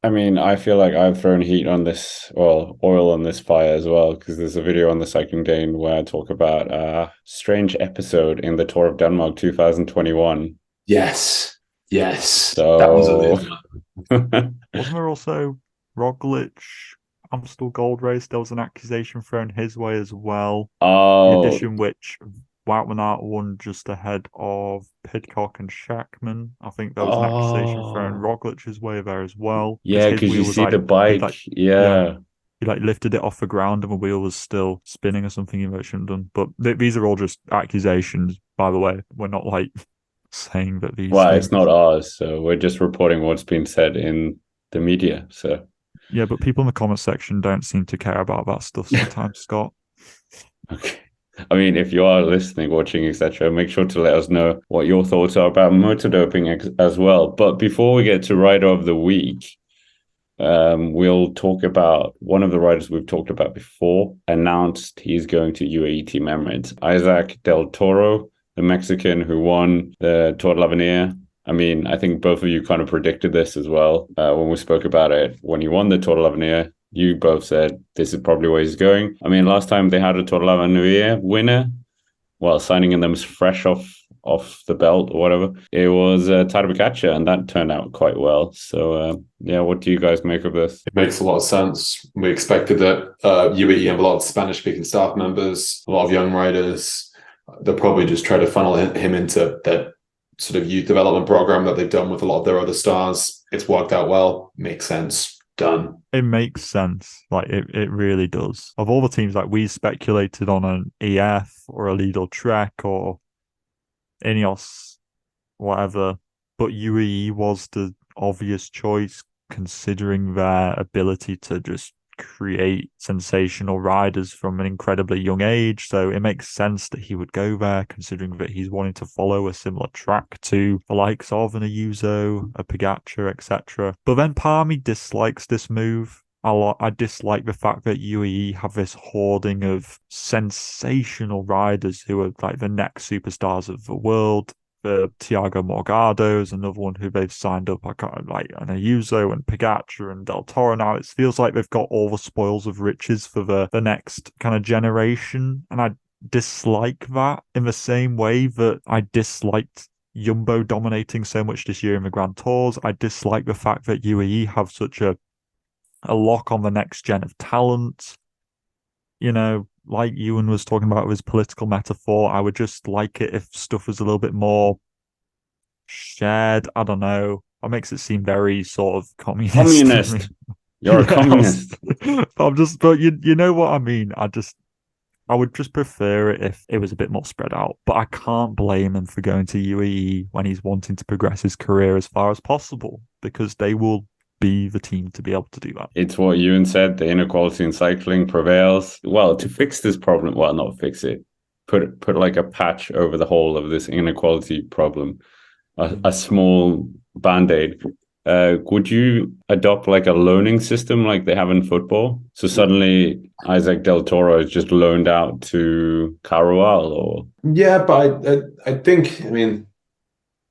I mean, I feel like I've thrown heat on this, well, oil on this fire as well, because there's a video on the Cycling Dane where I talk about a strange episode in the Tour of Denmark 2021. Yes. So that was amazing. Wasn't there also Roglic, Amstel Gold Race? There was an accusation thrown his way as well. Oh, in addition, which Wout van Aert won just ahead of Pidcock and Schachmann. I think there was an accusation thrown Roglic's way there as well. Yeah, because you see the bike. He like lifted it off the ground and the wheel was still spinning or something he shouldn't have done. But these are all just accusations, by the way. We're not like saying that these things... it's not ours, so we're just reporting what's been said in the media. So yeah, but people in the comment section don't seem to care about that stuff sometimes, Scott. Okay. I mean, if you are listening, watching, etc., make sure to let us know what your thoughts are about motor doping as well. But before we get to Rider of the Week, we'll talk about one of the riders we've talked about before, announced he's going to UAE Team Emirates. Isaac Del Toro, the Mexican who won the Tour de l'Avenir. I mean, I think both of you kind of predicted this as well when we spoke about it. When he won the Tour de l'Avenir, you both said this is probably where he's going. I mean, last time they had a Tour de l'Avenir winner, well, signing in them was fresh off the belt or whatever. It was Tadej Pogačar, and that turned out quite well. So, yeah, what do you guys make of this? It makes a lot of sense. We expected that UAE have a lot of Spanish-speaking staff members, a lot of young riders. They'll probably just try to funnel him into that sort of youth development program that they've done with a lot of their other stars. It's worked out well. Makes sense. Done. It makes sense. Like it really does. Of all the teams, like we speculated on an EF or a Lidl Trek or Ineos, whatever, but UAE was the obvious choice considering their ability to just create sensational riders from an incredibly young age. So it makes sense that he would go there, considering that he's wanting to follow a similar track to the likes of an Ayuso, a Pogačar, etc. But then part of me dislikes this move a lot. I dislike the fact that UAE have this hoarding of sensational riders who are like the next superstars of the world. Thiago Morgado's another one who they've signed up. I know Ayuso and Pogačar and Del Toro now. It feels like they've got all the spoils of riches for the next kind of generation. And I dislike that in the same way that I disliked Jumbo dominating so much this year in the Grand Tours. I dislike the fact that UAE have such a lock on the next gen of talent. You know, like Ewan was talking about with his political metaphor, I would just like it if stuff was a little bit more shared. I don't know. That makes it seem very sort of communist. Communist. You're a communist. But you know what I mean. I would just prefer it if it was a bit more spread out. But I can't blame him for going to UAE when he's wanting to progress his career as far as possible, because they will be the team to be able to do that. It's what Ewan said, the inequality in cycling prevails. Well, to fix this problem, well, not fix it, put like a patch over the whole of this inequality problem, a small band-aid. Would you adopt like a loaning system like they have in football? So suddenly Isaac Del Toro is just loaned out to Carual, or? Yeah, but I think, I mean,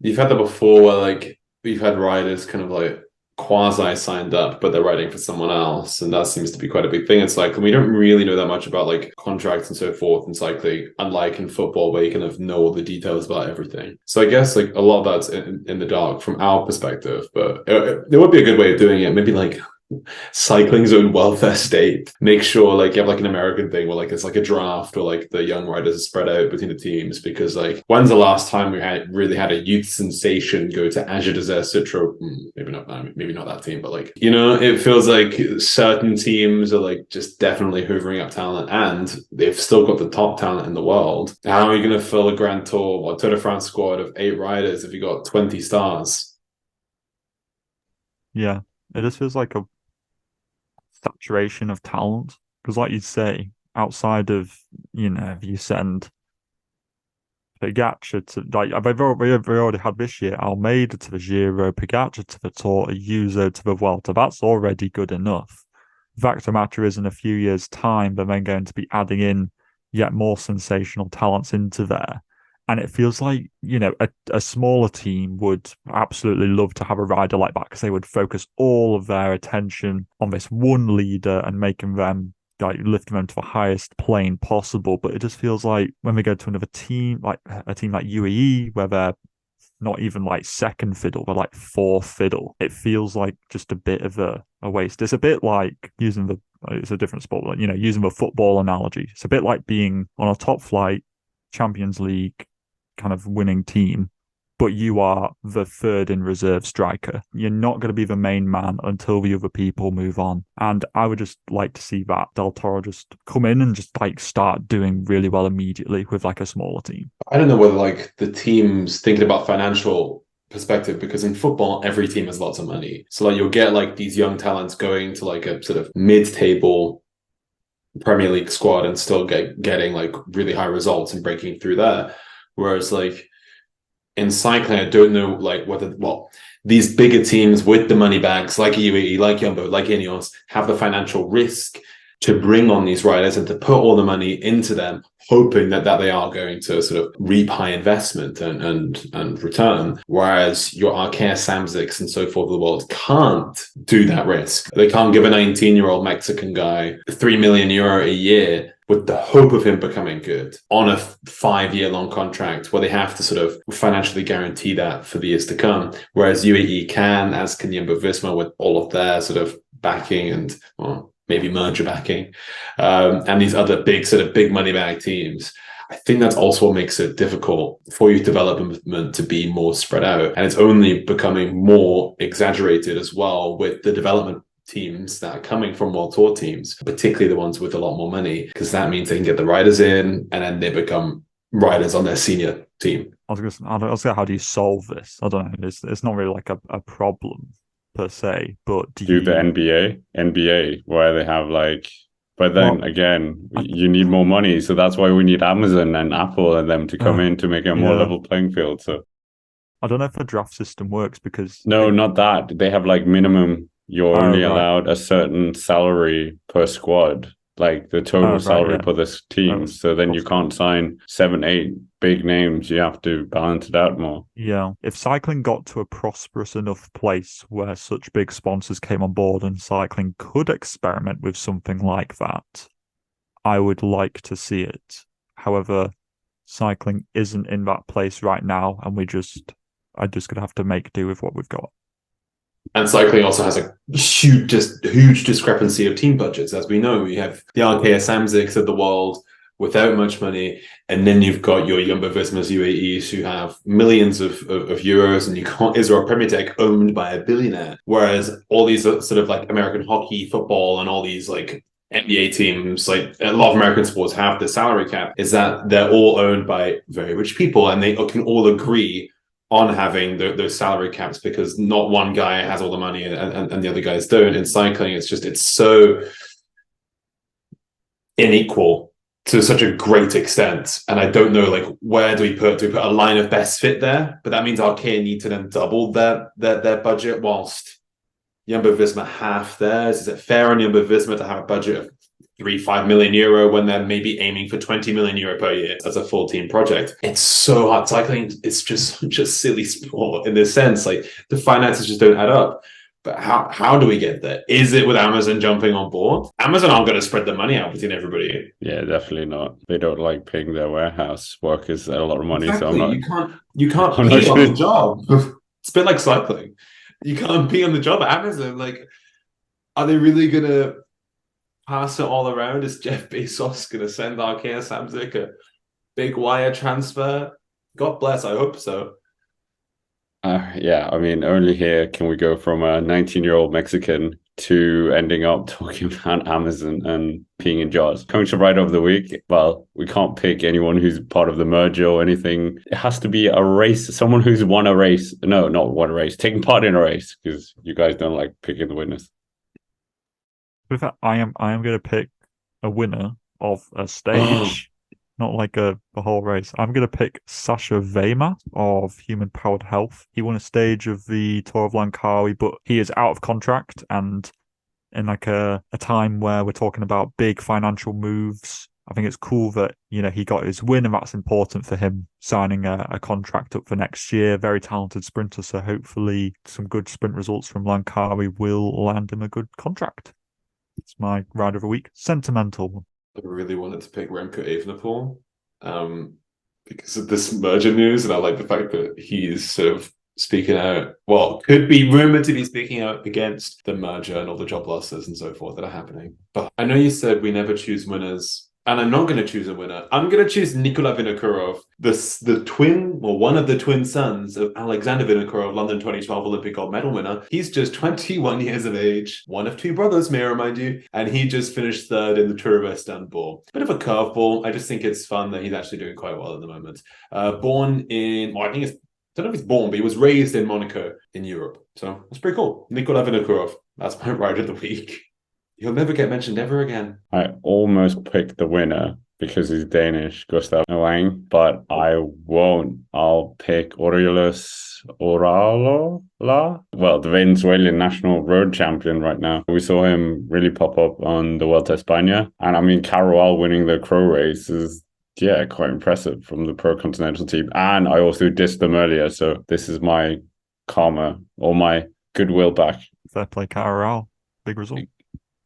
you've had that before where like you've had riders kind of like quasi signed up, but they're riding for someone else, and that seems to be quite a big thing. It's like, we don't really know that much about like contracts and so forth in cycling, unlike in football where you kind of know all the details about everything. So I guess like a lot of that's in the dark from our perspective, but there would be a good way of doing it. Maybe like cycling's own welfare state. Make sure like you have like an American thing where like it's like a draft, or like the young riders are spread out between the teams, because like when's the last time we really had a youth sensation go to Azure Desert Citro? Maybe not that team, but like, you know, it feels like certain teams are like just definitely hoovering up talent, and they've still got the top talent in the world. How are you going to fill a Grand Tour or Tour de France squad of 8 riders if you got 20 stars? Yeah, it just feels like a saturation of talent, because like you say, outside of, you know, if you send Pogačar to, like, we've already had this year Almeida to the Giro, Pogačar to the Tour, Ayuso to the Vuelta. That's already good enough. The fact of the matter is, in a few years' time, they're then going to be adding in yet more sensational talents into there. And it feels like, you know, a smaller team would absolutely love to have a rider like that, because they would focus all of their attention on this one leader and making them, like, lifting them to the highest plane possible. But it just feels like when we go to another team, like a team like UAE, where they're not even like second fiddle, they're like fourth fiddle, it feels like just a bit of a waste. It's a bit like it's a different sport, like, you know, using the football analogy. It's a bit like being on a top flight Champions League kind of winning team, but you are the third in reserve striker. You're not going to be the main man until the other people move on. And I would just like to see that Del Toro just come in and just like start doing really well immediately with like a smaller team. I don't know whether like the team's thinking about financial perspective, because in football every team has lots of money. So like you'll get like these young talents going to like a sort of mid-table Premier League squad and still getting like really high results and breaking through there. Whereas like in cycling, I don't know like whether, well, these bigger teams with the money bags like UAE, like Jumbo, like Ineos have the financial risk to bring on these riders and to put all the money into them, hoping that they are going to sort of reap high investment and return. Whereas your Arkea Samsics and so forth of the world can't do that risk. They can't give a 19-year-old Mexican guy €3 million a year with the hope of him becoming good on a 5-year-long contract, where they have to sort of financially guarantee that for the years to come. Whereas UAE can, as can Jumbo Visma, with all of their sort of backing and, well, maybe merger backing, and these other big money bag teams. I think that's also what makes it difficult for youth development to be more spread out. And it's only becoming more exaggerated as well with the development teams that are coming from World Tour teams, particularly the ones with a lot more money, because that means they can get the riders in and then they become riders on their senior team. I was going to say, how do you solve this? I don't know. It's not really like a problem per se, but do the NBA, where they have like, but then again, you need more money, so that's why we need Amazon and Apple and them to come in to make a more level playing field. So I don't know if the draft system works, because not that they have like minimum. You're only allowed a certain salary per squad, like the total salary per this team. So then you can't sign 7, 8 big names, you have to balance it out more. Yeah. If cycling got to a prosperous enough place where such big sponsors came on board and cycling could experiment with something like that, I would like to see it. However, cycling isn't in that place right now, and I'm just gonna have to make do with what we've got. And cycling also has a huge discrepancy of team budgets. As we know, we have the RKS Samsics of the world without much money, and then you've got your Jumbo Visma's UAEs who have millions of euros, and you got Israel Premier Tech owned by a billionaire. Whereas all these sort of like American hockey, football, and all these like NBA teams, like a lot of American sports have the salary cap, is that they're all owned by very rich people, and they can all agree on having those salary caps because not one guy has all the money and the other guys don't. In cycling, it's so unequal to such a great extent. And I don't know, like, where do we put a line of best fit there? But that means Arkea need to then double their budget whilst Jumbo Visma half theirs. Is it fair on Jumbo Visma to have a budget of 3-5 million euro when they're maybe aiming for 20 million euro per year as a full team project? It's so hard. Cycling, it's just such a silly sport in this sense. Like, the finances just don't add up. But how do we get there? Is it with Amazon jumping on board? Amazon aren't going to spread the money out between everybody. Yeah, definitely not. They don't like paying their warehouse workers a lot of money. Exactly. So I'm not. You can't be on the job. It's a bit like cycling. You can't be on the job at Amazon. Like, are they really going to pass it all around? Is Jeff Bezos going to send Arkea Samsic a big wire transfer? God bless, I hope so. Yeah, I mean, only here can we go from a 19-year-old Mexican to ending up talking about Amazon and peeing in jars. Coming to Ride of the Week, well, we can't pick anyone who's part of the merger or anything. It has to be a race, someone who's won a race. No, not won a race, taking part in a race, because you guys don't like picking the winners. With that, I am going to pick a winner of a stage, not like a whole race. I'm going to pick Sasha Weimar of Human Powered Health. He won a stage of the Tour of Langkawi, but he is out of contract, and in like a time where we're talking about big financial moves, I think it's cool that, you know, he got his win, and that's important for him signing a contract up for next year. Very talented sprinter, so hopefully some good sprint results from Langkawi will land him a good contract. It's my Ride of the Week. Sentimental one. I really wanted to pick Remco Evenepoel because of this merger news, and I like the fact that he's sort of speaking out, well, could be rumored to be speaking out against the merger and all the job losses and so forth that are happening. But I know you said we never choose winners, and I'm not going to choose a winner. I'm going to choose Nikola Vinokurov, the twin, or one of the twin sons of Alexander Vinokurov, London 2012 Olympic gold medal winner. He's just 21 years of age, one of two brothers, may I remind you, and he just finished third in the Tour of Istanbul. Bit of a curveball. I just think it's fun that he's actually doing quite well at the moment. Born in, well, I don't know if he's born, but he was raised in Monaco in Europe. So that's pretty cool. Nikola Vinokurov. That's my Ride of the Week. He'll never get mentioned ever again. I almost picked the winner because he's Danish, Gustav Wang, but I won't. I'll pick Orioles Oralola. Well, the Venezuelan national road champion right now. We saw him really pop up on the Vuelta a España. And I mean, Carual winning the Crow race is, yeah, quite impressive from the Pro Continental team. And I also dissed them earlier. So this is my karma or my goodwill back. Fair play, Carual. Big result.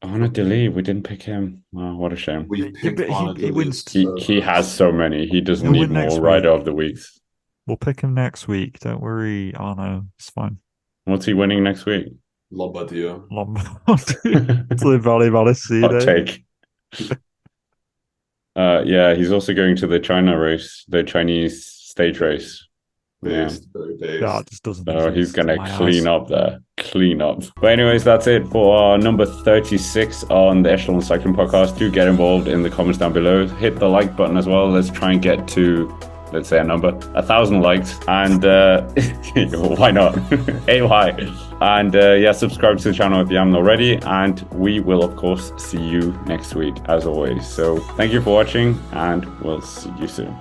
Arnaud Delis, we didn't pick him. Oh, what a shame. He wins. He has so many. He doesn't need more Rider of the Weeks. We'll pick him next week. Don't worry, Arnaud. It's fine. What's he winning next week? Lomabardia. It's the Valley Valley. Hot take. Yeah, he's also going to the China race, the Chinese stage race. Yeah, it just doesn't. So he's gonna clean up there. Clean up. But anyways, that's it for our number 36 on the Echelon Cycling Podcast. Do get involved in the comments down below. Hit the like button as well. Let's try and get to, let's say a number, 1,000 likes. And why not? Aim high. And yeah, subscribe to the channel if you haven't already. And we will, of course, see you next week as always. So thank you for watching, and we'll see you soon.